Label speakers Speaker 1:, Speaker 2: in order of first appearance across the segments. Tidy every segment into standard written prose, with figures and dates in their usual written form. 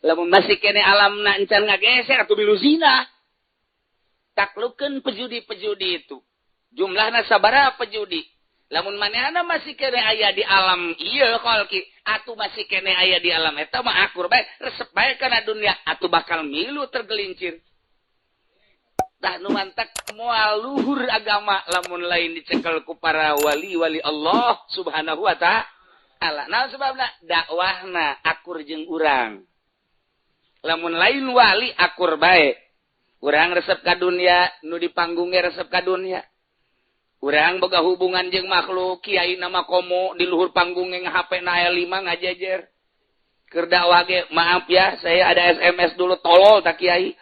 Speaker 1: Lamun masih kene alamna encan ngageser atuh milu zina. Taklukkeun pejudi-pejudi itu. Jumlahna sabaraha pejudi. Lamun manehna masih kene aya di alam ieu kholqi, atuh masih kene aya di alam eta mah akur bae, resep bae kana dunya, atuh bakal milu tergelincir. Tah nu mantak moal luhur agama lamun lain dicekel ku para wali-wali Allah Subhanahu wa ta'ala. Naon sebabna? Dakwahna akur jeung urang. Lamun lain wali akur bae. Urang resep ka dunya, nu di panggunge resep ka dunya. Urang boga hubungan jeung makhluk, kiai nama komo di luhur panggungnya nge-HP na aya 5 ngajejer. Keur dakwah ge, maaf ya, saya ada SMS dulu tolol tak kiai.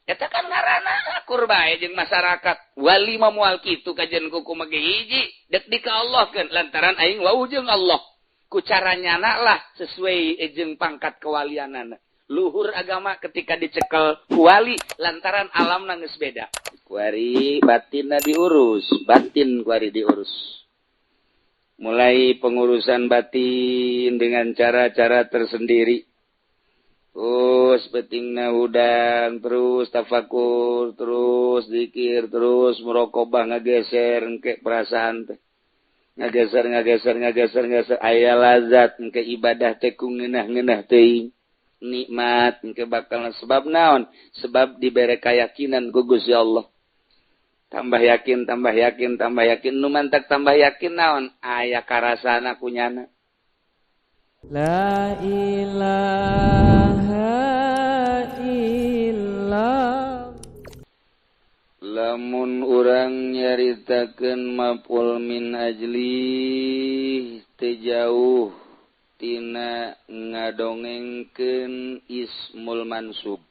Speaker 1: Eta kan ngaranna akur bae jeung masyarakat. Wali mah moal kitu kajen kuku mage hiji, dek di ka Allah keun lantaran aing wau jeung Allah. Ku caranyana lah sesuai jeung pangkat kewalianana. Luhur agama ketika dicekel wali lantaran alamna geus beda. Kuari batinna diurus, batin kuari diurus. Mulai pengurusan batin dengan cara-cara tersendiri. Terus betingna udang, terus tafakur, terus zikir, terus muraqabah ngageser engke perasaan teh. Ngageser aya lazat engke ibadah teh ku ngeunah-ngeunah teuing. Nikmat engke bakal sebab naon? Sebab dibere keyakinan ku Gusti Allah. Tambah yakin, nu mantak tambah yakin naon? Aya karasana kunyana.
Speaker 2: La ilaha illallah.
Speaker 1: Lamun urang nyaritakeun maf'ul min ajli teu jauh tina ngadongengkeun ismul mansub.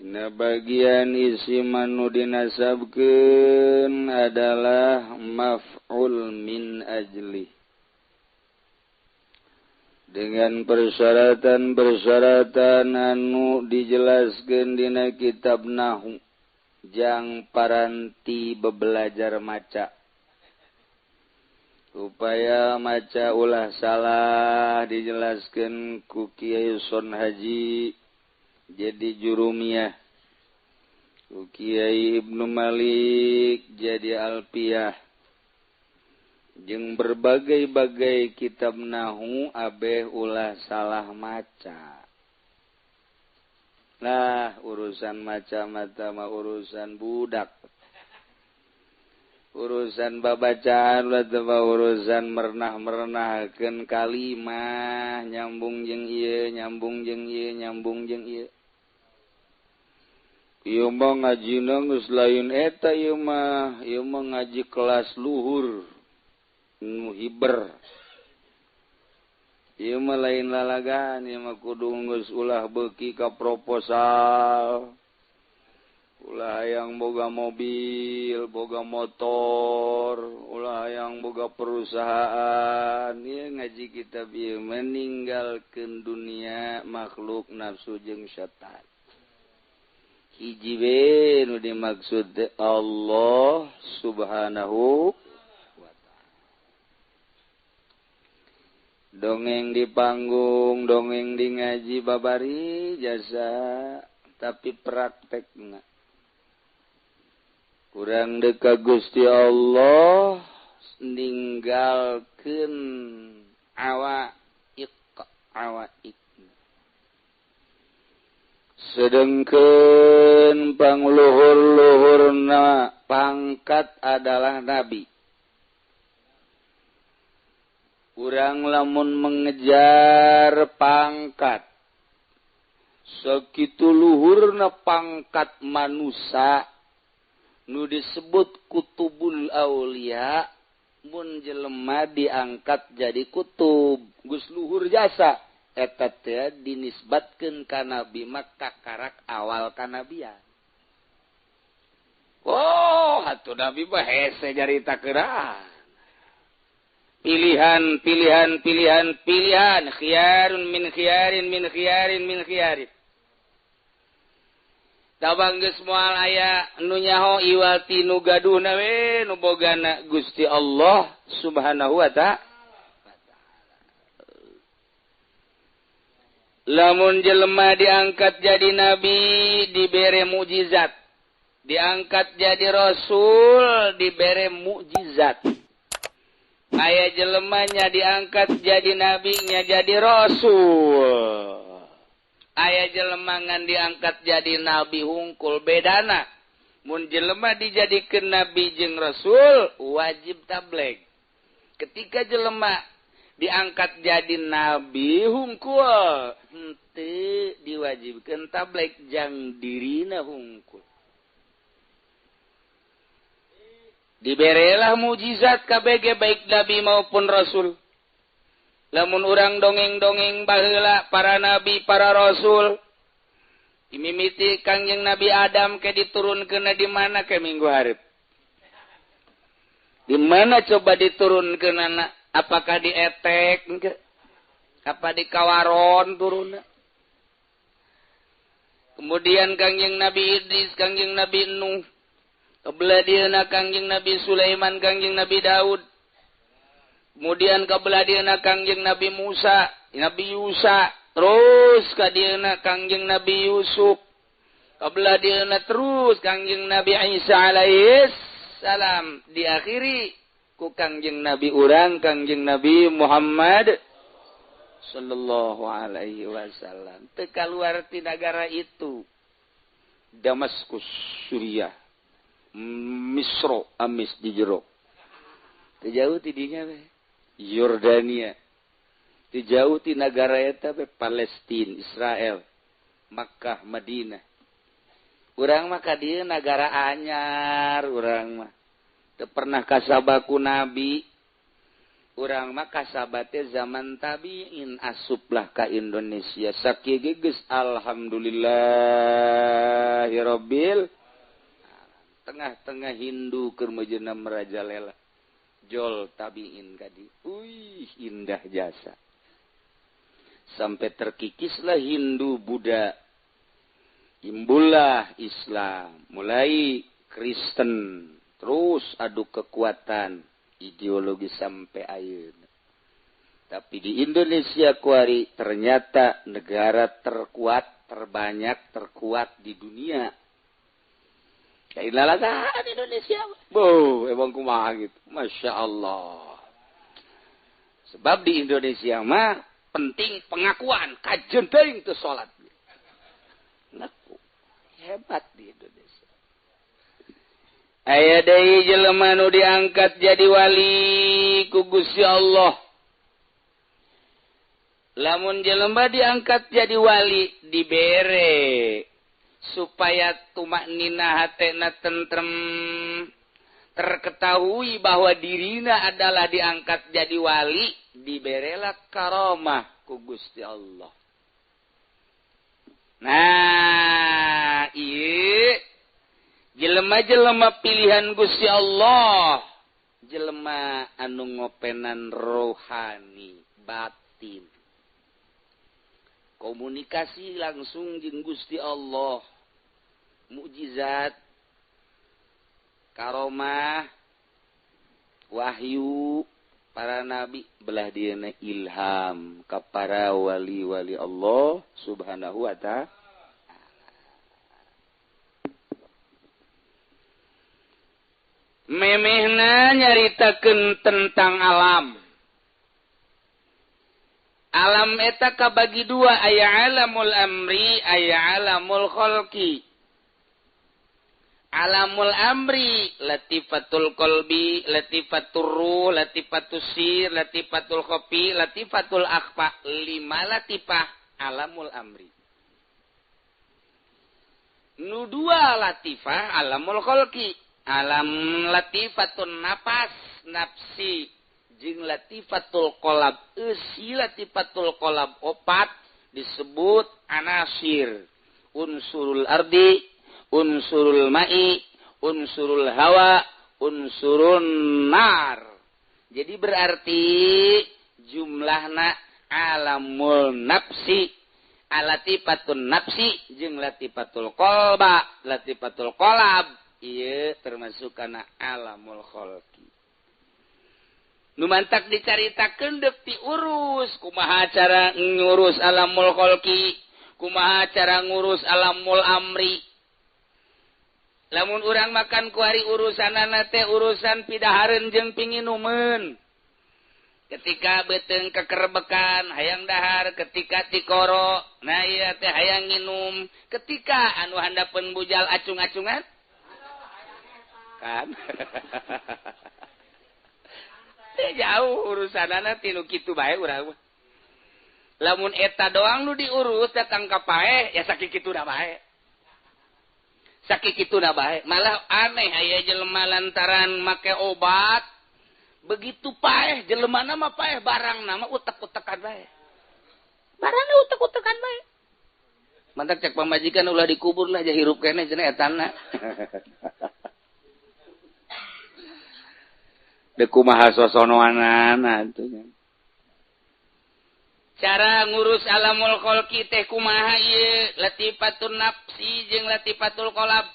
Speaker 1: Dina bagian isim anu dinasabkeun adalah maf'ul min ajli. Dengan persyaratan anu dijelaskeun dina kitab Nahwu jang paranti bebelajar maca. Upaya maca ulah salah dijelaskeun ku Kiai Son Haji jadi jurumiyah, ku Kiai Ibnu Malik jadi alpiyah, jeung berbagai-bagai kitab nahwu abeh ulah salah maca. Nah, urusan maca mata mah urusan budak. Urusan babacaan mah urusan merenah-merenahkeun kalimah, nyambung jeung ieu, nyambung jeung ieu, nyambung jeung ieu. Ieu mah ngajina geus lain eta ieu mah ngaji kelas luhur nu hiber. Ieu mah lain lalagan, ieu mah kudu geus ulah beuki ka proposal. Ulah hayang boga mobil, boga motor, ulah hayang boga perusahaan. Ieu ngaji kitab ieu meninggalkeun dunia makhluk nafsu jeung syaitan. Hiji we nu dimaksud Allah Subhanahu wa ta'ala. Dongeng di panggung, dongeng di ngaji babari jasa, tapi praktekna kurang dekat Gusti Allah ninggalkeun awaik. Sedengkeun pangluhur-luhurna pangkat adalah nabi. Urang lamun mengejar pangkat sakitu luhurna pangkat manusia nu disebut kutubul aulia, mun jelema diangkat jadi kutub geus luhur jasa. Eta teh dinisbatkeun ka nabi mah kakarak awal kanabian. Oh, atuh nabi mah hese jarita keurang. Pilihan, khiyarun min khiyarin. Tabang geus moal aya nu nyaho iwati nu gaduhna we nu bogana Gusti Allah Subhanahu wa ta'ala. Lamun jelema diangkat jadi nabi dibere mukjizat, diangkat jadi rasul dibere mukjizat. Aya jelemanya diangkat jadi nabinya jadi rasul. Aya jelema ngan diangkat jadi nabi hungkul bedana. Mun jelema dijadikeun nabi jeung rasul wajib tabligh. Ketika jelema diangkat jadi nabi hungkul henteu diwajibkeun tabligh jang dirina hungkul. Diberelah mujizat kabeh baik nabi maupun rasul. Lamun urang dongeng-dongeng baheula para nabi para rasul imimiti Kangjeng Nabi Adam ke diturunkeun di mana ke minggu hareup. Di mana coba diturunkeun anak? Apakah di etek engke? Apa di kawaron turunna? Kemudian Kangjeng Nabi Idris, Kangjeng Nabi Nuh, kebelah dieuna Kangjeng Nabi Sulaiman, Kangjeng Nabi Daud. Kemudian kebelah dieuna Kangjeng Nabi Musa, Nabi Yusa, terus ka dieuna Kangjeng Nabi Yusuf. Kebelah dieuna terus Kangjeng Nabi Isa alaihis salam, diakhiri ku Kangjeng Nabi urang Kangjeng Nabi Muhammad sallallahu alaihi wasallam. Teu kaluar ti nagara itu. Damaskus, Suriah. Misro, amis di jero. Teu jauh ti dinya we. Yordania. Teu jauh ti nagara eta we Palestina, Israel, Makkah, Madinah. Urang mah ka dieu nagara anyar urang mah. Teu pernah kasabaku nabi. Urang mah kasabate zaman tabiin asuplah ka Indonesia. Sakieu geus alhamdulillahirabbil tengah-tengah Hindu keur mejeuna merajalela. Jol tabiin kadi. Indah jasa. Sampai terkikislah Hindu, Buddha. Imbullah Islam, mulai Kristen, terus adu kekuatan ideologi sampai ayeuna. Tapi di Indonesia kuari ternyata negara terkuat, terbanyak, terkuat di dunia. Kayak lalagaan Indonesia. Emang kumaha gitu. Masya Allah. Sebab di Indonesia mah penting pengakuan, kajen teuing teu salat. Ngaku hebat di Indonesia. Aya deui jelema nu diangkat jadi wali ku Gusti Allah. Lamun jelema diangkat jadi wali dibere supaya tumaknina hatena tentrem, terketahui bahwa dirinya adalah diangkat jadi wali, diberelah karamah ku Gusti Allah. Nah, ieu jelema-jelema pilihan Gusti Allah, jelema anu ngopenan rohani, batin. Komunikasi langsung jeung Gusti Allah. Mukjizat, karomah, wahyu para nabi belah dieuna ilham ka para wali-wali Allah Subhanahu wa ta'ala. Memehna nyaritakeun tentang alam. Alam eta kabagi dua, aya alamul amri, aya alamul khalqi. Alamul amri, latifatul qalbi, latifatul ruh, latifatul sir, latifatul khafi, latifatul akhfa. 5 latifah alamul amri. Nu 2 latifah alamul khalqi. Alam latifatun nafas, nafsi, jeung latifatul qalab. Eusi latifatul qalab 4 disebut anasir. Unsurul ardi, unsurul ma'i, unsurul hawa, unsurun nar. Jadi berarti jumlahna alamul nafsi, alatifatun nafsi, jeung latifatul qalba, latifatul qalab. Ieu termasuk kana alamul khalqi. nu mantak dicaritakeun deuk diurus kumaha cara ngurus alamul khalqi, kumaha cara ngurus alamul amri. Lamun urang makan ku ari urusanana teh urusan pidahareun jeung pinginumeun. Ketika beuteung kekerbekan hayang dahar, ketika tikoro nah ieu teh hayang nginum, ketika anu handapeun bujal acung-acungan kan. Teh jauh urusanana tinu kitu bae urang. Lamun eta doang nu diurus datang ka paeh ya sakikituna bae. Sakikituna bae. Malah aneh aya jelema lantaran make obat begitu paeh jelemana mah paeh barang nama utek-utekan bae. Barangna utek-utekan bae. Mantak cek pamajikan ulah dikubur lah jah hirup keneh cenah etana. Deuk kumaha sosonoanana atuh. Cara ngurus alamul khalqi teh kumaha ieu? Latifatun nafsi jeung latifatul qalb.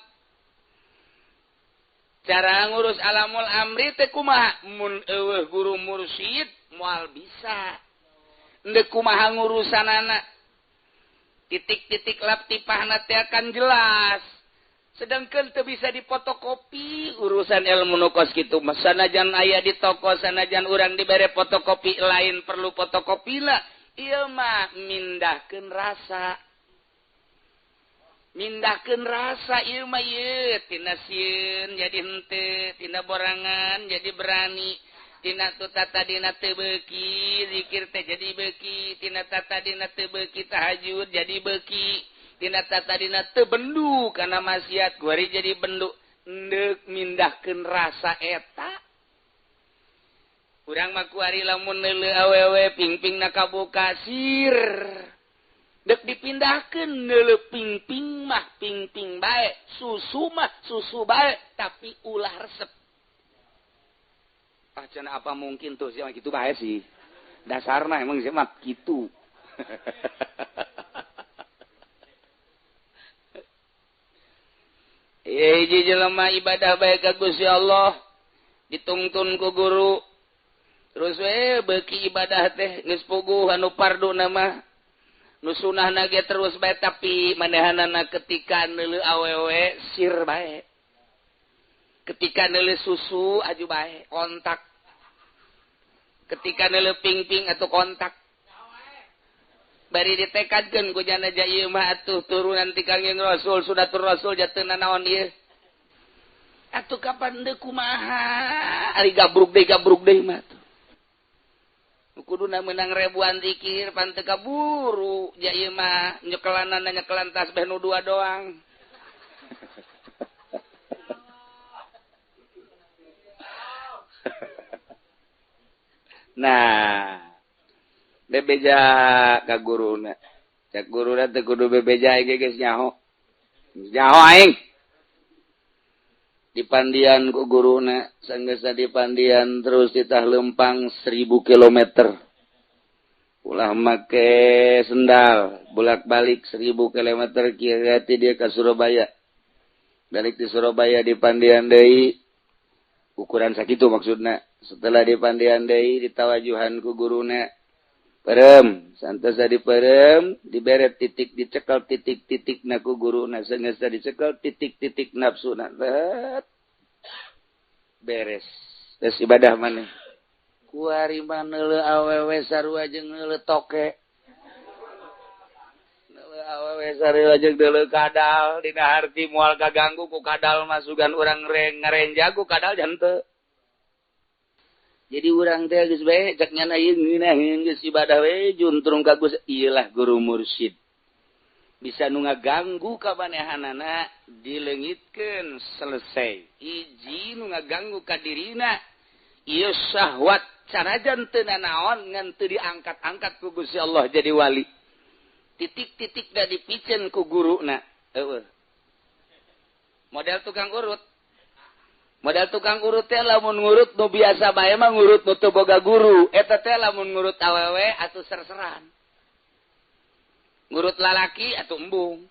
Speaker 1: Cara ngurus alamul amri teh kumaha? Mun eueuh guru mursyid moal bisa. Endeu kumaha ngurusanana. Titik-titik latifahna teh akan jelas. Sedangkan teu bisa dipotokopi urusan ilmu nukos kitu. Sanajan aya di toko, sanajan urang dibere fotokopi lain perlu fotokopina. Ieu mah mindahkeun rasa. Mindahkeun rasa ieu mah ieu tina sieun jadi henteu, tina borangan jadi berani, tina tata dina teu beuki zikir teh jadi beuki, tina tata dina teu beuki tahajud jadi beuki, tina tata dina teu bendu kana maksiat kuari jadi bendu. Endeuh mindahkeun rasa eta. Urang mah kuari lamun neuleuh awewe pingpingna kabuka sir. Dek dipindahkeun neuleuh pingping mah pingping bae, susu mah susu bae, tapi ulah resep. Ah cenah apa mungkin tuh sia kitu bae sih. Dasarna emang sia mah kitu. Hiji jelema ibadah bae ka Gusti Allah ditungtun ku guru. Terus we beuki ibadah teh geus puguh anu fardu nama. Nu sunahna ge terus bae tapi manehanana ketika neuleuh awewe sir bae. Ketika neuleuh susu aju bae kontak. Ketika neuleuh pingping atuh kontak. Bari ditekadkeun ku jana ieu mah atuh turunan ti Kangjeng Rasul sunatur Rasul jateuna naon ieu. Atuh kapan deuk kumaha? Ari gabruk deui mah atuh. Kuduna menang ribuan zikir pan teu kaburu ja ieu mah nyekelanana nyekelan tasbih nu 2 doang. Nah, bebeja ka guruna. Cak guruna teu kudu bebeja ge geus nyaho. Nyaho aing. Dipandian ku guruna, sanggeusna dipandian terus ditah lempang 1000 kilometer. Ulah make sendal, bolak-balik 1000 kilometer kira ti dia ka Surabaya. Balik di Surabaya dipandian deui ukuran sakitu maksudna. Setelah dipandian deui ditawajuhan ku guruna. Perem, santosa diperem, diberet titik dicekel titik-titikna ku guruna, sanggeusna dicekel titik-titik nafsuna. Beres. Terus ibadah maneh. Kuari mah neuleuh awewe sarua jeung neuleuh toke. Neuleuh awewe sarua jeung neuleuh kadal dina harti moal kaganggu ku kadal masugan urang ngarenja ku kadal janteu. Jadi urang teh geus bae cek nyana ieu ngeunaheun geus ibadah we juntrung ka Gusti ieu lah guru mursyid. Bisa nu ngaganggu ka manehanana dileungitkeun selesai. Hiji nu ngaganggu ka dirina ieu syahwat canajan teu nanaon ngan teu diangkat-angkat ku Gusti Allah jadi wali. Titik-titik da dipicen ku guruna. Eueuh. Model tukang urut. Modal tukang urut teh lamun ngurut nu biasa bae mah ngurut nu teu boga guru. Eta teh lamun ngurut awewe atuh ser-seran. Ngurut lalaki atuh embung.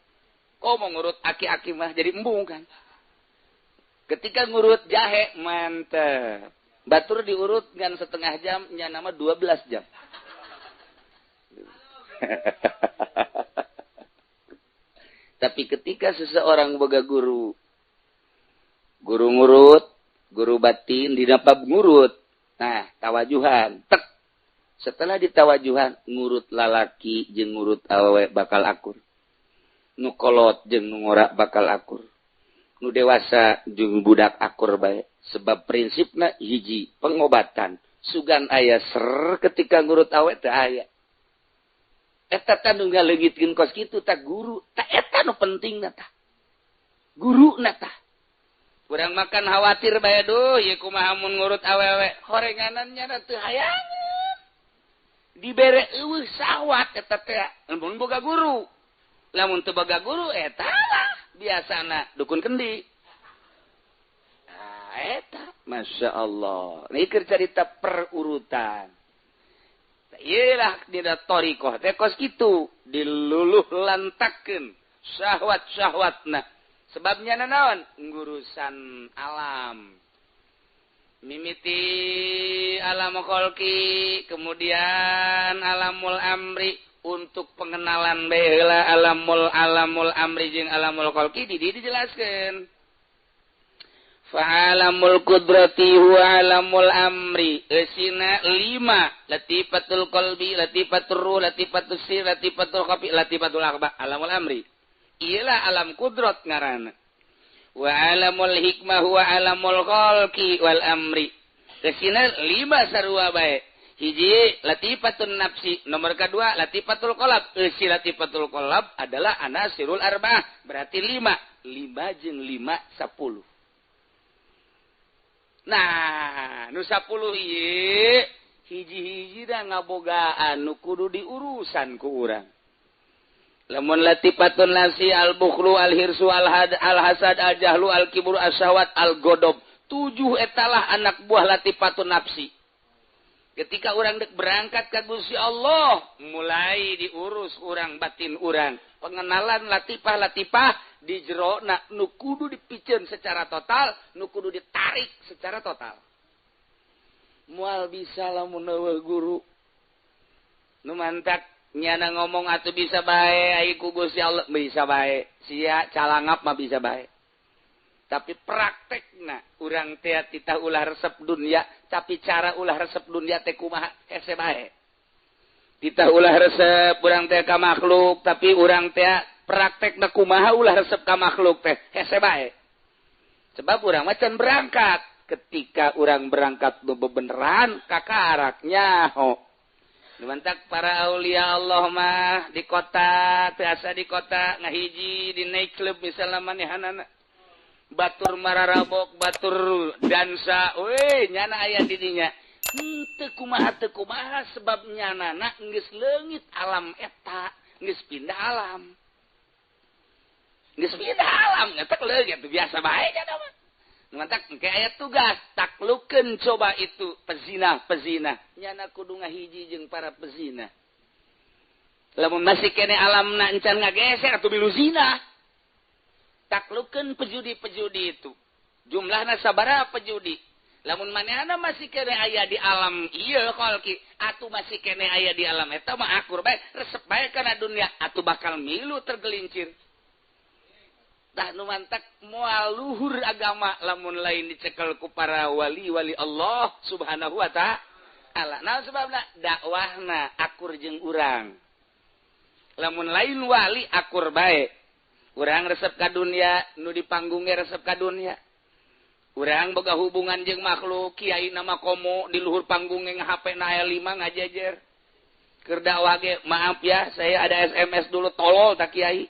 Speaker 1: Kok mau ngurut aki-aki mah jadi embung kan. Ketika ngurut jahe mantep. Batur diurut ngan setengah jam, nya nama 12 jam. Tapi ketika seseorang boga guru ngurut, guru batin dinapa ngurut. Nah, tawajuhan, tek. Setelah ditawajuhan, ngurut lalaki jeung ngurut awewe bakal akur. Nu kolot jeung nu ngora bakal akur. Nu dewasa jeung budak akur bae. Sebab prinsipna hiji pengobatan. Sugan aya ser ketika ngurut awe teu aya. Eta tah nu ngaleungitkeun kos kitu tah guru, tah eta nu pentingna tah. Guruna tah. Urang makan khawatir bae duh ieu kumaha mun ngurut awewe, horenganannya teu hayangeun. Dibere eueuh sawat eta teh mun boga guru. Lamun teu boga guru eta lah biasana dukun kendi. Nah, eta Masya Allah. Ini cerita perurutan. Iyalah dina torikoh teh kos kitu diluluh lantakeun syahwat-syahwatna. Sebabnya nanaon? Ngurusan alam. Mimiti alam kholqi, kemudian alamul amri untuk pengenalan baheula alamul amri jeung alamul kholqi dijelaskeun. Fa'alamul qudrati huwa alamul amri. Esina 5. Latifatul qalbi, latifatul ruh, latifatul sir, latifatul khafi, latifatul akhbar. Alamul amri. Ialah alam kudrat ngaranna. Wa alamul hikmah huwa alamul khalqi wal amri. Esina 5 sarua bae. Hiji latifatun nafsi, nomor kedua latifatul qalb. Esi latifatul qalb adalah anasirul arba'ah, berarti 5. 5 jeung 5 10. Nah, nu 10 ieu hiji-hiji da ngabogaan nu kudu diurusan ku urang. Lamun latifatun nafsi al-bukhlu al-hirsu al-hasad al-jahlu al-kibru as-syahwat al-godob. 7 etalah anak buah latifatun nafsi. Ketika urang dek berangkat ka Gusti Allah, mulai diurus urang batin urang. Pengenalan latifah-latifah di jerona nu kudu dipikeun secara total, nu kudu ditarik secara total. Moal bisa lamun eueuh guru. Nu mantak nyana ngomong atuh bisa bae ai ku Gusti Allah bisa bae. Sia calangap mah bisa bae. Tapi praktekna urang teh titah ulah resep dunia, tapi cara ulah resep dunia teh kumaha hese bae. Titah ulah resep urang teh ka makhluk, tapi urang teh praktekna kumaha ulah resep ka makhluk teh hese bae. Sebab urang macan berangkat, ketika urang berangkat nu bebeneran kakaraknya ho. Dimantak para aulia Allah mah di kota, biasa di kota ngahiji di night club misalnya manehanana. Batur mararabok, batur dansa, weh nyana aya di dinya. Teu kumaha sebab nyanana geus leungit alam eta, geus pindah alam. Geus pindah alam, eta leungit biasa bae nya mah. Mantak engke aya tugas taklukeun coba itu pezina. Nyana kudu ngahiji jeung para pezina. Lamun masih kene alamna encan ngageser atuh milu zina. Taklukeun pejudi-pejudi itu. Jumlahna sabaraha pejudi. Lamun manehna masih kene aya di alam ieu kholqi, atuh masih kene aya di alam eta mah akur bae, resep bae kana dunia, atuh bakal milu tergelincir. Tah nu mantak moal luhur agama lamun lain dicekel ku para wali-wali Allah Subhanahu wa ta'ala. Naon sebabna? Dakwahna akur jeung urang. Lamun lain wali akur bae. Urang resep ka dunia, nu di panggungnya resep ka dunia. Urang boga hubungan jeung makhluk, kiai nama komo di luhur panggungnya nge-HP na aya 5 ngajejer. Keur dakwah ge, maaf ya, saya ada SMS dulu tolol tak kiai.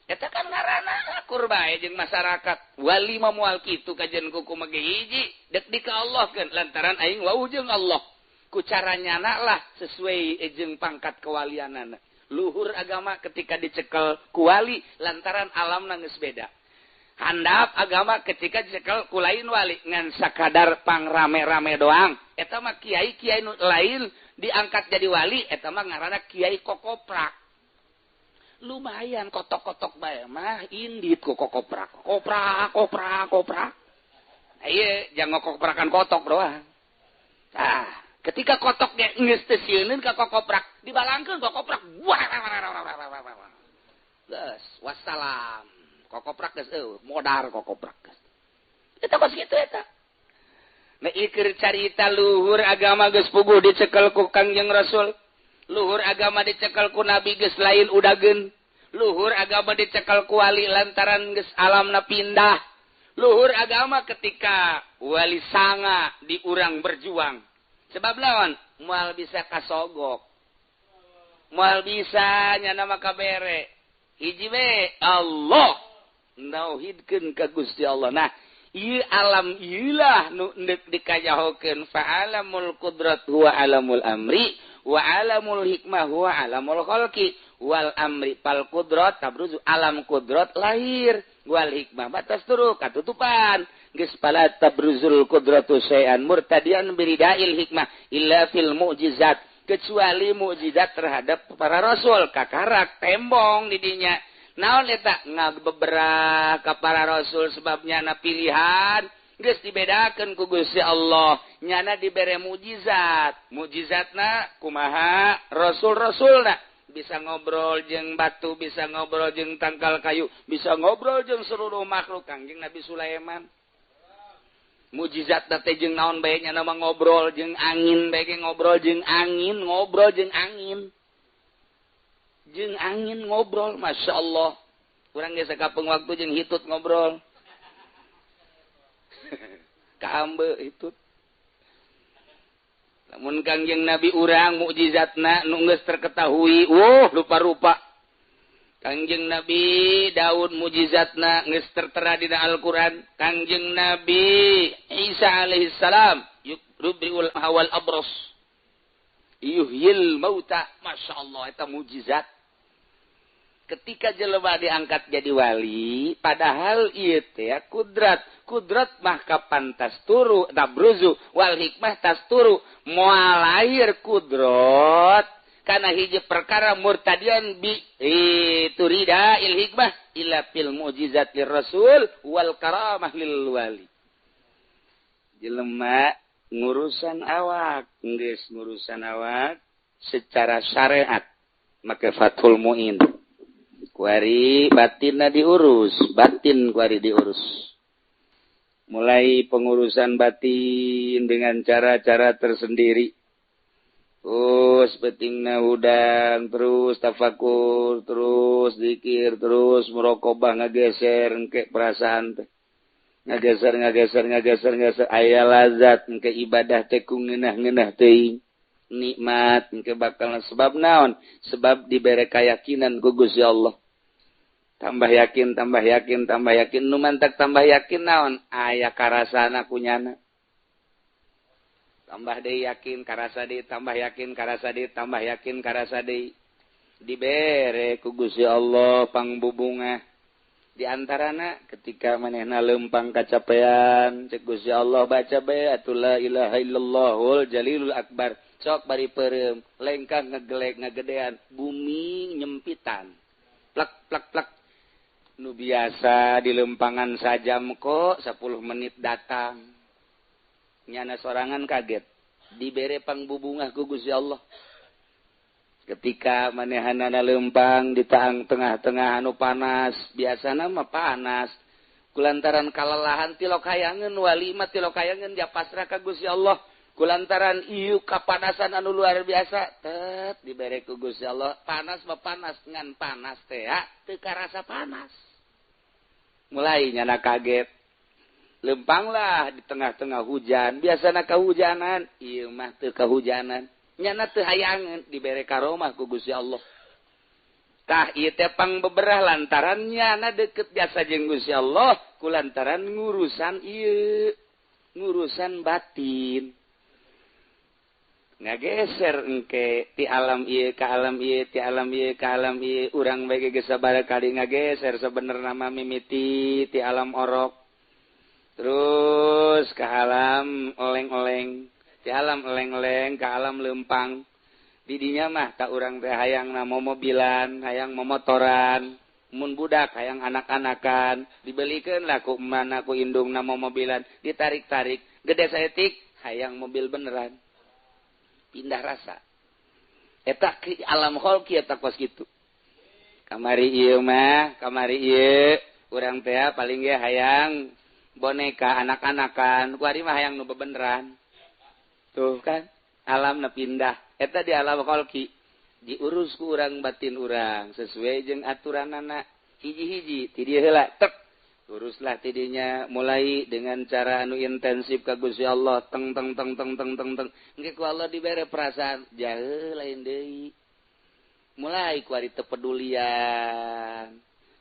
Speaker 1: Eta kan ngaranna akur bae jeung masyarakat. Wali mah moal kitu kajen kuku mage hiji, dek di ka Allah keun lantaran aing wau jeung Allah. Ku caranyana lah sesuai jeung pangkat kewalianana. Luhur agama ketika dicekel ku wali lantaran alamna geus beda. Handap agama ketika dicekel ku lain wali ngan sakadar pangrame-rame doang. Eta mah kiai-kiai lain diangkat jadi wali, eta mah ngaranna kiai kokoprak. Lumayan kotok-kotok bae mah indit ku kokoprak. Koprak. Iya, jangan ngokoprak kotok doang. Nah, ketika kotok ge geus teu sieunneun ka kokoprak, dibalangkeun kokoprak. Geus, wassalam. Kokoprak geus modar kokoprak geus. Eta kos kitu eta. Nah, ieu keur carita luhur agama geus puguh dicekel ku Kangjeng Rasul. Luhur agama dicekel ku Nabi geus lain udageun. Luhur agama dicekel ku wali lantaran geus alamna pindah. Luhur agama ketika wali sanga di urang berjuang. Sebab lawan moal bisa kasogok. Moal bisa nyana maka bere. Hiji we Allah nauhidkeun ka Gusti Allah. Nah, ieu alam ieulah nu endek dikajahokeun fa alamul qudrat huwa alamul amri wa alamul hikmah huwa alamul khalqi wal amri pal qudrat tabruzu alam qudrat lahir wal hikmah batas turu katutupan geus pala tabruzul qudratu syai'an murtadian biridail hikmah illa fil mu'jizat kecuali mukjizat terhadap para rasul kakarak tembong di dinya naon eta ngabeberah ka para rasul sebabnya na pilihan geus dibedakeun ku Gusti Allah nyana dibere mukjizat mukjizatna kumaha rasul-rasulna bisa ngobrol jeung batu bisa ngobrol jeung tangkal kayu bisa ngobrol jeung seluruh makhluk Kangjeng Nabi Sulaiman mukjizatna teh jeung naon bae nya nama ngobrol jeung angin bae ngobrol jeung angin ngobrol masyaallah urang geus sakapeung waktu jeung hitut ngobrol kaambe hitut lamun Kangjeng Nabi urang mukjizatna nu geus terketahui rupa-rupa Kangjeng Nabi Daud mukjizatna geus tertera dina Al-Qur'an Kangjeng Nabi Isa alaihi salam yubriul hawal abros yuhyil mauta masyaallah eta mukjizat ketika jelema diangkat jadi wali padahal ieu teh kudrat mah kapantas turu tabruzu wal hikmah tas turu moal lahir kudrat kana hiji perkara murtadian bi turida il hikmah ila fil mukjizat lir rasul wal karamah lil wali jelema ngurusan awak geus ngurusan awak secara syariat make Fathul Muin kuari batinna diurus batin kuari diurus mulai pengurusan batin dengan cara-cara tersendiri terus pentingna udang terus tafakur terus zikir terus muraqabah ngageser engke perasaan teh ngageser aya lazat engke ibadah teh ku ngeunah-ngeunah teuing nikmat engke bakal sebab naon sebab dibere keyakinan ku Gusti Allah tambah yakin nu mantak tambah yakin naon aya karasana kunyana tambah deui yakin karasa deui tambah yakin karasa deui dibere ku Gusti Allah pangbubungah di antarana ketika manehna leumpang kacapean cek Gusti Allah baca bae atul la ilaha illallahul jalilul akbar sok bari peureum lengkah ngegelek ngagedean bumi nyempitan plak nu biasa di lempangan sajam kok 10 menit datang nyana sorangan kaget dibere pangbubungah ku Gusti Allah ketika manehanana lempang di tengah-tengah anu panas biasana mah panas kulantaran kalalahan tilok hayangeun wali mah tilok hayangeun dia pasrah ka Gusti Allah kulantaran ieu kapanasan anu luar biasa tet dibere ku Gusti Allah panas mah panas ngan panas teh teu karasa panas mulai nyana kaget lempanglah di tengah-tengah hujan biasana kahujanan ieu mah teu kahujanan nyana teu hayangeun dibere karomah ku Gusti Allah tah ieu teh pangbeberah lantaran nyana deukeut biasa jeung Gusti Allah kulantaran ngurusan ieu ngurusan batin ngageser engke ti alam ieu ka alam ieu ti alam ieu ka alam ieu urang bae geus sabaraha kali ngageser sabenerna mah mimiti ti alam orok terus ka alam oleng-oleng ti alam oleng-oleng ka alam leumpang di dinya mah ta urang teh hayangna momobilan hayang momotoran mun budak hayang anak-anakan dibelikeun lah ku mana ku indung nama mobilan ditarik-tarik gede saeutik hayang mobil beneran pindah rasa eta alam kholqi eta kos kitu kamari ieu mah kamari ieu urang teh paling ge hayang boneka anak-anakan ku ari mah hayang nu beneran tuh kan alamna pindah eta di alam kholqi diurus ku urang batin urang sesuai jeung aturanana hiji-hiji ti dieu heula tek uruslah tidinya mulai dengan cara anu intensif ka Gusti Allah teng teng teng teng teng teng teng engke ku Allah dibere perasaan jaeu lain deui mulai ku ari teu pedulian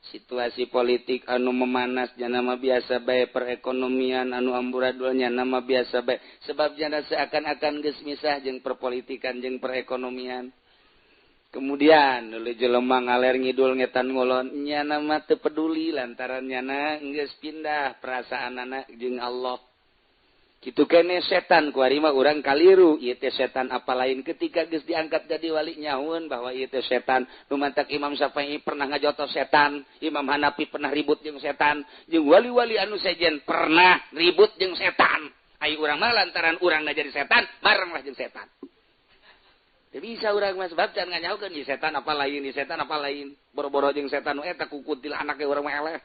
Speaker 1: situasi politik anu memanas nya mah biasa bae perekonomian anu amburadul nya mah biasa bae sebab jana seakan-akan geus misah jeung perpolitikan jeung perekonomian. Kemudian oleh jelema ngaler ngidul ngetan ngulon nya nama teu peduli lantaran nyana geus pindah perasaanana jeung Allah. Kitu kene setan ku ari mah urang kaliru ieu teh setan apa lain ketika geus diangkat jadi wali nyahoun bahwa ieu teh setan nu mantak Imam Syafi'i pernah ngajotos setan, Imam Hanafi pernah ribut jeung setan, jeung wali-wali anu sejen pernah ribut jeung setan. Ai urang mah lantaran urang jadi setan bareng lah jeung setan. Teu bisa urang mah sebab can nganyahokeun ieu setan apa lain, ieu setan apa lain. Boro-boro jeung setan nu eta kukutil anake urang mah eleh.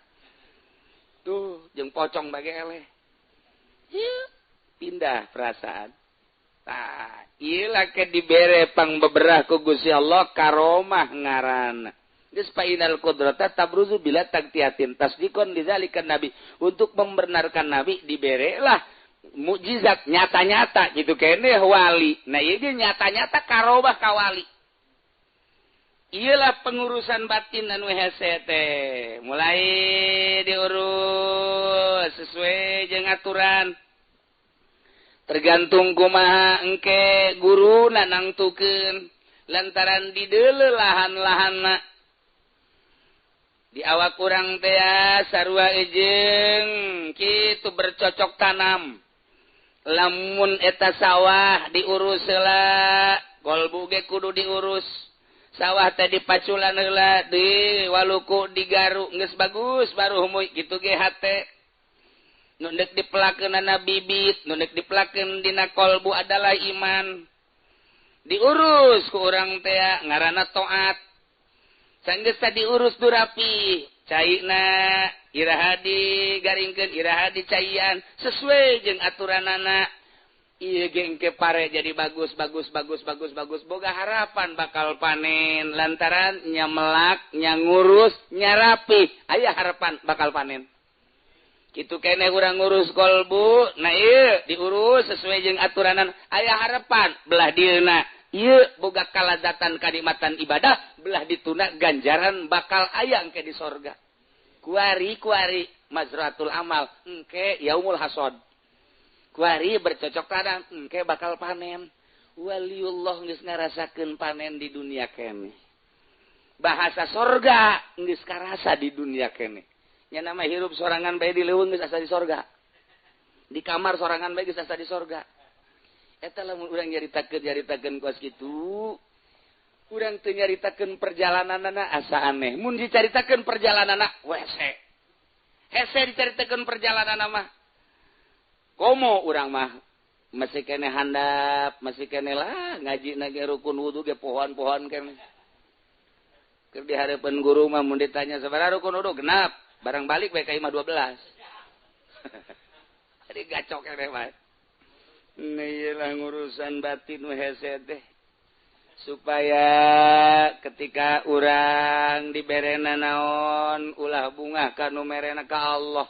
Speaker 1: Tuh, jeung pocong bage eleh. Ieu pindah perasaan. Tah, ieu lake dibere pangbeberah ku Gusti Allah karomah ngaranna. Geus painal qudrata tabruzu bila taqtiatin tasdiqon lidzalika nabi. Untuk membenarkan nabi diberelah mukjizat nyata-nyata gitu kene wali. Nah ieu ge nyata-nyata karobah ka wali. Iyalah pengurusan batin anu hese teh. Mulai diurus sesuai jeung aturan. Tergantung kumaha engke guruna nangtukeun lantaran di deuleu lahan-lahanna. Di awak urang teh sarua ejeung kitu bercocok tanam. Lamun eta sawah diurus heula, kolbu ge kudu diurus. Sawah teh dipaculan heula, di waluku digaru geus bagus baru humuy kitu ge hate. Nu deuk dipelakeunana bibit, nu deuk dipelakeun dina kolbu adalah iman. Diurus ku urang teh ngaranna taat. Sanggeus tadi urus tu rapi, caina iraha digaringkeun, iraha dicaian sesuai jeung aturanana. Ieu ge engke pare jadi bagus. Boga harapan bakal panen lantaran nya melak, nya ngurus, nya rapi. Aya harapan bakal panen. Kitu kene urang ngurus kolbu, nah ieu diurus sesuai jeung aturanan. Aya harapan belah dieuna. Ieu boga kalazatan kanikmatan ibadah belah dituna ganjaran bakal aya engke di sorga. Kuari mazratul amal engke yaumul hasad. Kuari bercocok tanam engke bakal panen. Waliullah geus ngarasakeun panen di dunia kene. Bahasa sorga geus karasa di dunia kene. Nya nama hirup sorangan bae di leuweung geus asa di sorga. Di kamar sorangan bae geus asa di sorga. Eta lamun urang nyaritakeun kos kitu, urang teu nyaritakeun perjalananana asa aneh. Mun dicaritakeun perjalananana wese. Hese dicaritakeun perjalananana mah. Komo urang mah masih kene handap, masih kene lah ngaji na ge rukun wudu ge pohon-pohon kene. Keur di hareupeun guru mah mun ditanya sabaraha rukun wudu genap, barang balik bae ka 12. Jadi gacok kene mah. Iyalah ngurusan batin hese teh supaya ketika urang diberena naon ulah bungah kanu merena ka Allah.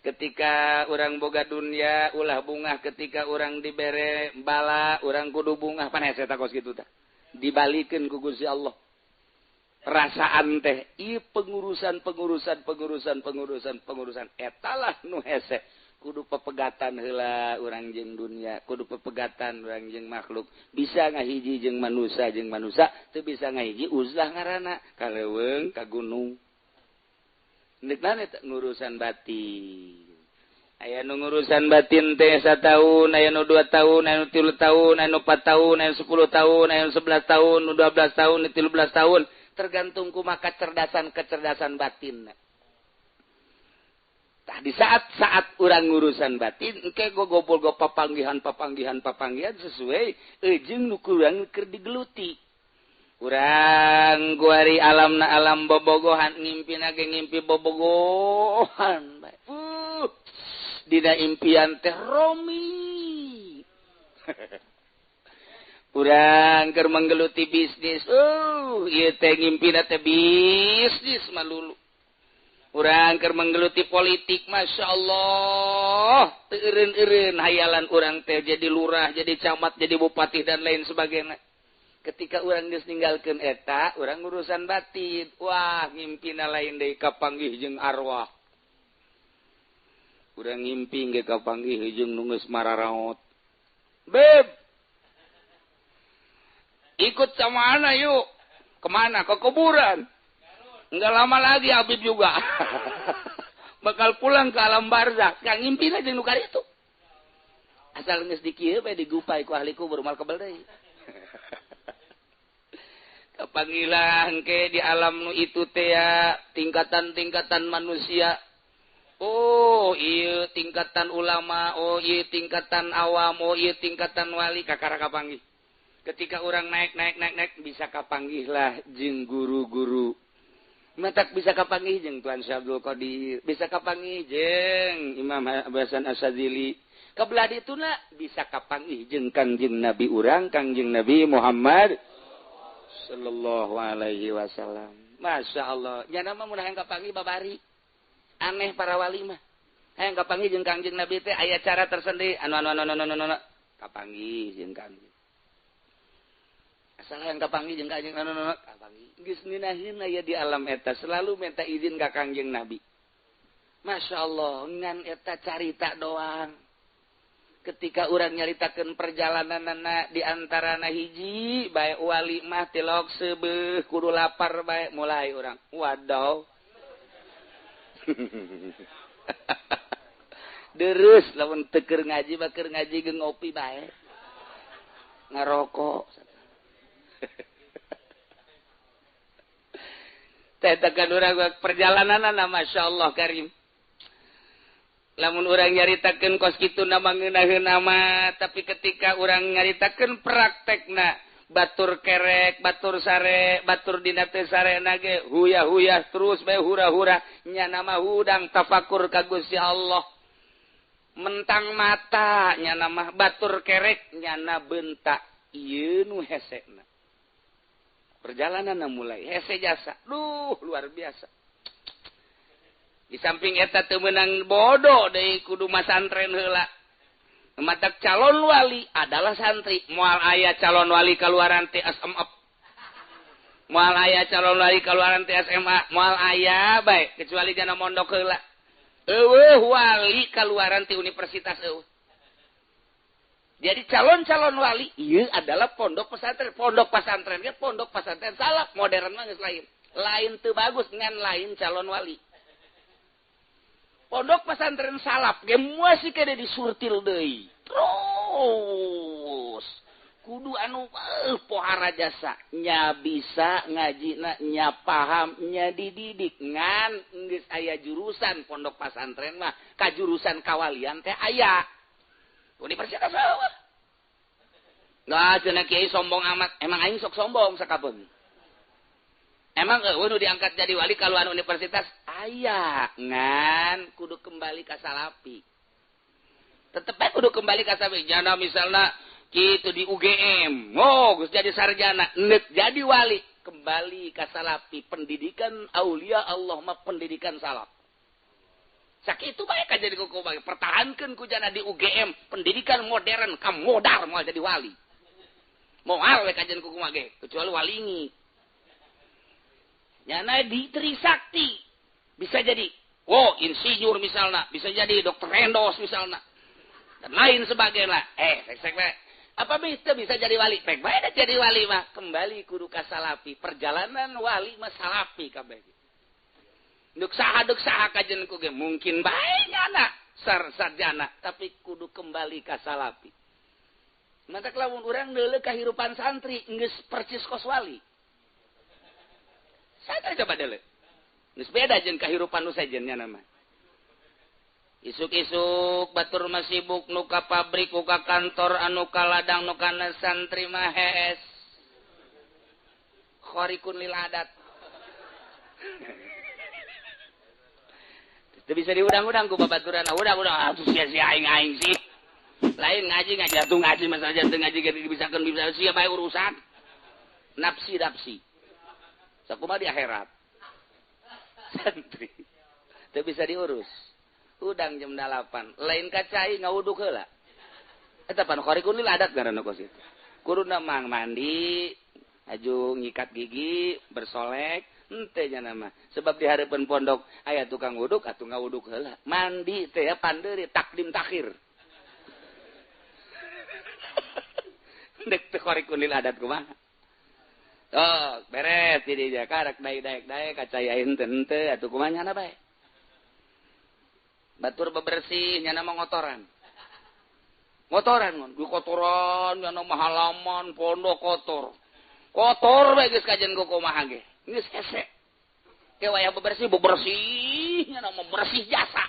Speaker 1: Ketika urang boga dunia ulah bungah, ketika urang dibere bala urang kudu bungah pan hese takos kitu tah. Dibalikeun ku Gusti Allah. Perasaan teh ieu pengurusan etalah nu hese. Kudu pepegatan heula urang jeung dunia, kudu pepegatan urang jeung makhluk. Bisa ngahiji jeung manusia teu bisa ngahiji uzlah ngaranna ka leuweung ka gunung. Hendakna eta ngurusan batin. Aya nu ngurusan batin teh 1 tahun, aya nu 2 tahun, aya nu 3 tahun, aya nu 4 tahun, aya nu 10 tahun, aya nu 11 tahun, nu 12 tahun, nu 13 tahun. tergantung kumaha kecerdasan batin. Tah di saat urang ngurusan batin engke gogobol go papanggihan sesuai jeung nu kurang keur digeluti. Urang guari alam bobogohan ngimpi bobogohan. Dina impian teh Romi. Urang keur manggeluti bisnis. Ieu teh ngimpina teh bisnis malulu. Urang keur manggeluti politik, Masya Allah. Teu eureun-eureun hayalan urang teh jadi lurah, jadi camat, jadi bupati dan lain sebagainya. Ketika urang geus ninggalkeun eta, urang urusan batin. Wah, ngimpina lain deui kapanggih jeung arwah. Urang ngimpi ge kapanggih jeung nu geus mararaot. Beb. Ikut sama ana yuk. Kemana? Ke kuburan. Enggak lama lagi Habib juga. Bakal pulang ke alam barzakh. Yang ngimpi aja nu karitu. Asal geus dikieu bae digupai ku ahli kubur mal kebel deui. Kapanggilah engke di alam nu itu teh ya tingkatan-tingkatan manusia. Oh, ieu tingkatan ulama, oh ieu tingkatan awam, oh ieu tingkatan wali kakara kapanggih. Ketika orang naik bisa kapanggih lah jeung guru-guru. Matak bisa kapanggih jeung Tuan Syekh Abdul Qadir, bisa kapanggih jeung Imam Hasan Asyadzili. Kabelah dituna bisa kapanggih jeung Kangjeng Nabi urang, Kangjeng Nabi Muhammad sallallahu alaihi wasallam. Masya Allah. Nya mah mun hayang kapanggih babari. Aneh para wali mah. Hayang kapanggih jeung Kangjeng Nabi teh aya cara tersendiri anu kapanggih jeung Kangjeng. Asal yang kapanggih jeung Kangjeng kapanggih. Geus ninahin aya di alam eta selalu minta izin ka Kangjeng Nabi. Masya Allah, ngan eta carita doang. Ketika urang nyaritakeun perjalananna di antarana hiji bae wali mah tilok seubeuh kudu lapar bae mulai urang. Wadaw. Deres lamun teu keur ngaji mah keur ngaji ge ngopi bae. Ngarokok. Tetakan urang perjalananna Masya Allah Karim. Lamun urang nyaritakeun kos kitu nama ngeunaheun nama, tapi ketika urang nyaritakeun praktekna batur kerek, batur sare, batur dina teu sarena ge huyah-huyah terus bae hura-hura nya nama hudang tafakur ka Gusti Allah. Mentang mata nya nama batur kerek nyana beunta ieu nu hesena. Perjalanan mulai hese jasa. Luar biasa. Di samping eta teu meunang bodoh deui kudu masantren heula. Matak calon wali adalah santri. Moal aya calon wali kaluaran teh SMA. Moal aya calon wali kaluaran teh SMA, moal aya bae kecuali jana mondok heula. Eueuh wali kaluaran ti universitas eueuh. Jadi calon-calon wali ieu adalah pondok pesantren. Pondok pesantren ge pondok pesantren salaf, modern mah geus lain. Lain teu bagus ngan lain calon wali. Pondok pesantren salaf ge masih kade disurtil deui. Terus kudu anu pohara jasa nya bisa ngajina nya paham nya dididik ngan geus aya jurusan pondok pesantren mah ka jurusan kawalian teh aya. Universitas eueuh. Nggak cenah kiai sombong amat. Emang aing sok sombong sakabeung. Emang eueuh nu diangkat jadi wali kaluan universitas aya ngan kudu kembali ka salapi. Tetep bae kudu kembali ka salapi. Jana misalna kitu di UGM, geus jadi sarjana, neuk jadi wali, kembali ka salapi. Pendidikan aulia Allah mah pendidikan salaf. Sakitu bae ka jadi kuku bae. Pertahankeun ku jana di UGM, pendidikan modern, ka modar moal jadi wali. Moal we kajian kuku mah ge, kecuali walingi. Nyana di Trisakti bisa jadi insinyur misalnya, bisa jadi dokter endos misalnya, dan lain sebagainya. Sek bae. Apa bisa jadi wali? Pek bae da jadi wali mah kembali kudu ka salafi. Perjalanan wali mah salafi kabeh. Duk saha kajian ku ge mungkin bae nyana sarjana, tapi kudu kembali ka salafi. Mata lamun urang deuleu kahirupan santri geus percis kos wali. coba deuleu. Geus beda jeung kahirupan nu sejennya nama. Isuk-isuk batur mah sibuk nu ka pabrik, nu ka kantor, anu ka ladang, nu kana santri mah hees. Khariqun lil adat. Teu bisa diudang-udang ku babaturan. Udah sia-sia aing sih. Lain ngaji atuh ngaji masalah jantung ngaji ge dibisakeun bisa sia bae urusan. Nafsi. Sakumaha di akhirat. Santri. Teu bisa diurus. Udang jam 8. Lain kacai ngawuduk heula. Eta pan khariqun lil adat ngaranna kos itu. Kuruna mang mandi, aju ngikat gigi, bersolek, henteu nya nama. Sebab di hareupeun pondok aya tukang wuduk atuh ngawuduk heula. Mandi teh ya pandeuri takdim takhir. Dek teh khariqun lil adat kumaha? Oh, beres di dieu karek daek kacai henteu atuh kumaha nyana bae. Batur bebersih nyana mah ngotoran ngon, kotoran nyana mah halaman pondok kotor bae geus kajen ku kumaha ge. Geus hese. Ke wayah bebersih nyana mah bersih jasa.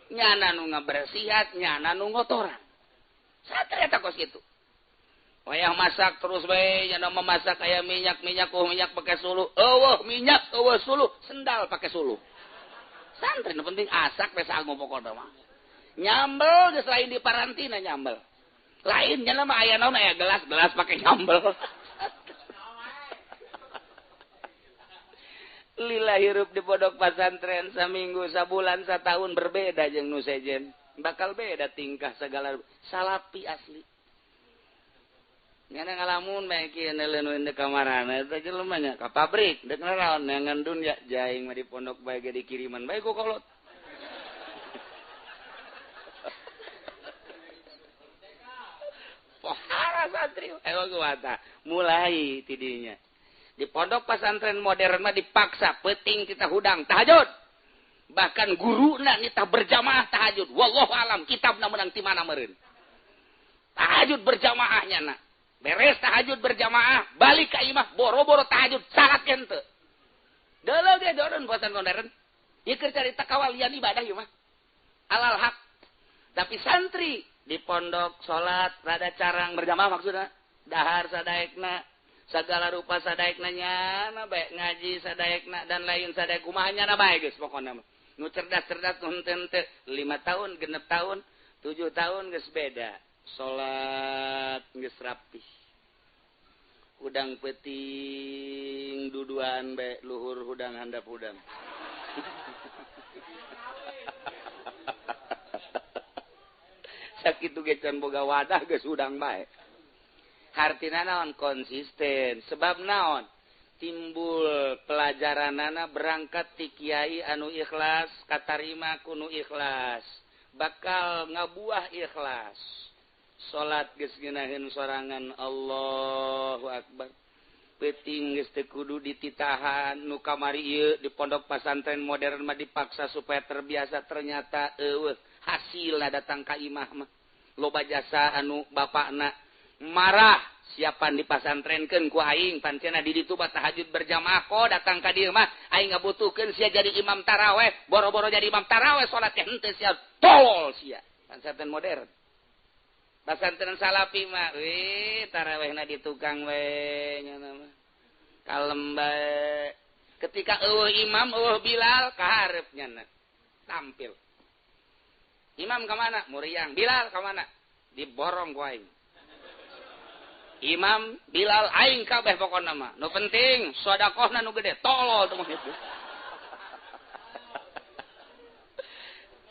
Speaker 1: Nyana nu ngabersihat, nyana nu ngotoran. Satria eta kos kitu. Wayah masak terus bae nyana mah masak aya minyak pake suluh. Eueuh minyak, eueuh suluh, sendal pake suluh. Santri nu penting asak we sangu pokona mah. Nyambel geus lain di parantina nyambel. Lain nya mah aya naon aya gelas pake nyambel. Lila hirup di pondok pesantren saminggu, sabulan, satahun berbeda jeung nu sejen. Bakal beda tingkah segala salapi asli. Ngana ngalamun bae kieu neuleuneun di kamarana eta jelema nya ka pabrik deuk naon ngandun ya jaing mah di pondok bae ge dikiriman bae ku kolot. Pohara santri ewah kuata mulai tidinya. Di pondok pesantren modern mah dipaksa peuting kita hudang tahajud. Bahkan guruna nitah berjamaah tahajud. Wallahu alam kitabna meunang ti mana meureun. Tahajud berjamaahnya na. Beres tahajud berjamaah, balik ka imah, boro-boro tahajud, salat henteu. Deuleu ge dorun posan modern. Ieu keur carita kawalian ibadah ieu mah. Alal haq. Tapi santri di pondok salat rada carang berjamaah maksudna. Dahar sadaekna, sagala rupa sadaekna nyana bae ngaji sadaekna dan lain sadaek kumaha nyana bae geus pokona mah. Nu cerdas-cerdas nu henteu 5 tahun, 6 tahun, 7 tahun geus beda. Salat geus rapih. Udang peuting duduan bae luhur hudang handap hudang. Sakitu ge can boga wadah geus udang bae. Hartina naon konsisten. Sebab naon? Timbul pelajaranana berangkat ti kiai anu ikhlas, katarima kuno ikhlas. Bakal ngabuah ikhlas. Salat geus ngeunaheun sorangan Allahu Akbar. Peuting geus teu kudu dititahan nu kamari ieu di pondok pesantren modern mah dipaksa supaya terbiasa ternyata eueuh hasilna datang ka imah mah. Loba jasa anu bapakna marah siapan dipasantrenkeun ku aing pancena di ditu tahajud berjamaah ko datang ka dieu mah aing ngabutuhkeun sia jadi imam tarawih boro-boro jadi imam tarawih salat teh henteu sia tolol sia pesantren modern. Pesantren salapi mah tarawihna di tukang we nya mah kalem bae. Ketika eueuh imam eueuh Bilal ka hareup nya tampil. Imam ka mana? Muriang. Bilal ka mana? Diborong ku aing. Imam Bilal aing kabeh pokona mah. Nu penting sedekahna nu gede, tolol teh mah kitu.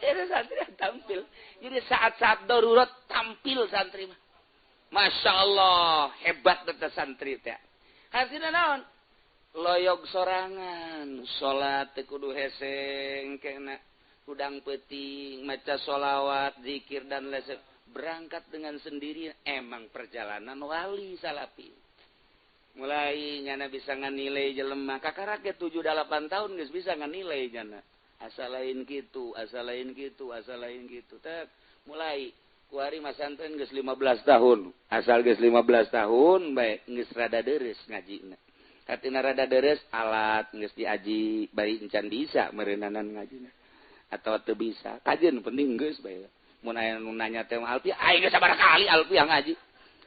Speaker 1: Jadi santri tampil. Jadi saat-saat darurat tampil santri mah. Masya Allah hebat eta santri teh. Hartina naon? Loyog sorangan, salat teu kudu heseng kena udang peuting, maca sholawat, zikir dan lain berangkat dengan sendiri. Emang perjalanan wali salapi. Mulai nyana bisa nganilai jelema kakara ge 7-8 tahun geus bisa nganilai nyana. Asal lain gitu, asal lain gitu, asal lain gitu. Tak mulai kuari masantren geus 15 tahun. Asal geus 15 tahun bae geus rada deres ngajina. hatina rada deres alat geus diaji bari encan bisa meureunanan ngajina atau teu bisa kajeun penting geus bae mun aya nu nanya teh Alfi aing geus sabaraha kali Alfi yang ngaji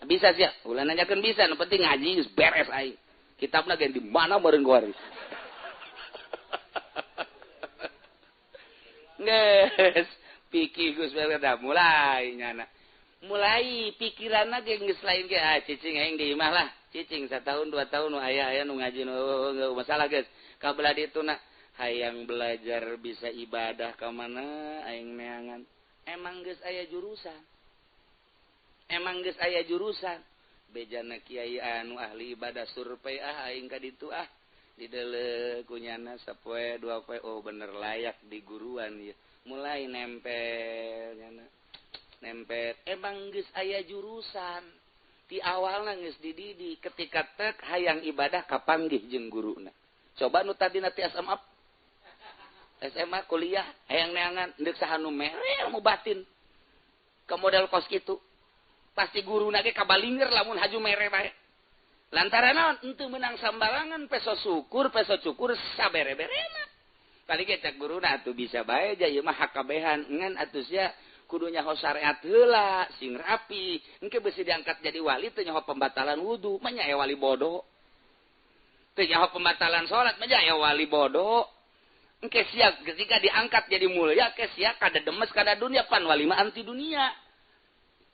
Speaker 1: bisa sia ulah nanyakeun bisa nu penting ngaji geus beres aing kitabna ge di mana meureun gori geus pikir geus beres dah mulai nyana mulai pikiranna ge geus lain ge cicing aing di imah lah cicing 1 tahun 2 tahun nu aya nu ngaji nu masalah geus kabelah dituna hayang belajar bisa ibadah ka mana aing neangan emang geus aya jurusan bejana kiai anu ahli ibadah survei aing ka ditu dideuleuh kunyana sapoe 2 poe oh bener layak di guruan ieu mulai nempel nyana nempel emang geus aya jurusan di awalna geus dididi ketika tek hayang ibadah kapanggih jeung guruna coba nu tadi nanti SMA kuliah hayang neangan deuk saha nu mere ilmu batin ke model kos kitu pasti guruna ge kabalinger lamun haju mere bae lantaran naon henteu meunang sambarangan peso cukur sabere-berena tadi ge cek guruna atuh bisa bae ja ieu mah hakabehan ngan atuh sia kudu nyaho syariat heula sing rapi engke beusi diangkat jadi wali teu nyaho pembatalan wudu mah nya wali bodoh teu nyaho pembatalan salat mah nya wali bodoh engke sia ketika diangkat jadi mulia ke sia kada demes kada dunia pan wali mah anti dunia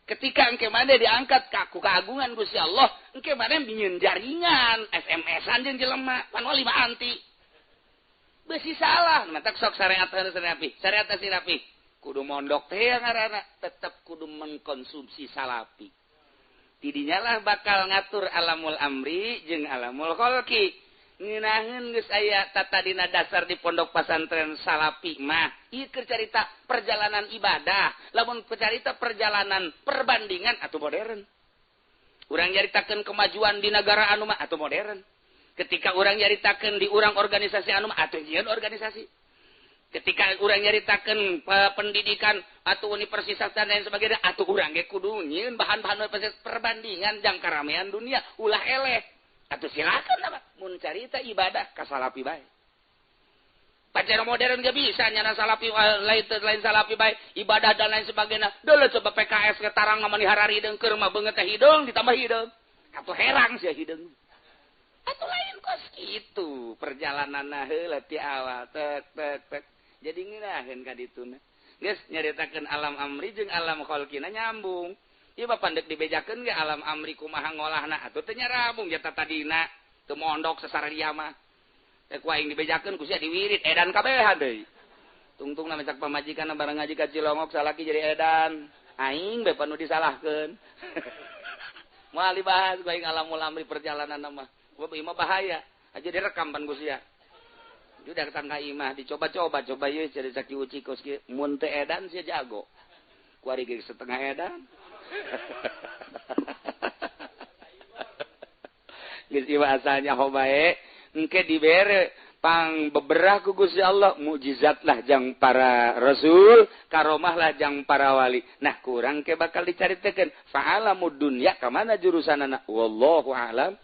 Speaker 1: ketika engke made diangkat ka keagungan Gusti Allah engke made binyeun jaringan SMS-an jeung jelema pan wali mah anti beusi salah matak sok syariat rapi kudu mondok teh ngaranna tetep kudu mengkonsumsi salapi tidinya lah bakal ngatur alamul amri jeung alamul khalqi ngeunaheun geus aya tata dina dasar di pondok pesantren salapi mah ieu keur carita perjalanan ibadah lamun carita perjalanan perbandingan atuh modern urang nyaritakeun kemajuan di negara anu mah atuh modern ketika urang nyaritakeun di urang organisasi anu mah atuh nyieun organisasi ketika urang nyaritakeun pendidikan atau universitas dan lain sebagainya atuh urang ge kudu nyieun bahan-bahan perbandingan jang karamean dunia ulah eleh atuh silakan apa mun carita ibadah ka salapi bae pacar modern ge bisa nyana salapi lain salapi bae ibadah dan lain sebagainya deuleu coba PKS ke tarang mah harari deung keur mah beungeut teh hideung ditambah hideung atuh herang sia hideung atuh lain kos kitu perjalananna heula ti awal tek jadi ngeunaheun ka dituna geus nyaritakeun alam amri jeung alam khalqina nyambung ieu mah pandek dibejakeun ge alam amri kumaha ngolahna atuh teh nyarambung jata tadina teu mondok sasararia mah teh ku aing dibejakeun ku sia diwirid edan kabehan deui tungtungna mecak pamajikanna bareng ngaji ka Cilongok salaki jadi edan aing bae panu disalahkeun moal dibahas ku aing alamul amri perjalananna mah ieu mah bahaya aja direkam pan ku sia udah ketangga imah dicoba-coba coba yeuh cari saki uci kos kieu mun teu edan sia jago kuari ge setengah edan geus ieu asalnya hobae engke dibere pang beberah ku Gusti Allah mukjizat lah jang para rasul karomah lah jang para wali nah kurang ke bakal dicaritakeun fa'alamud dunya ka mana jurusanana wallahu a'lam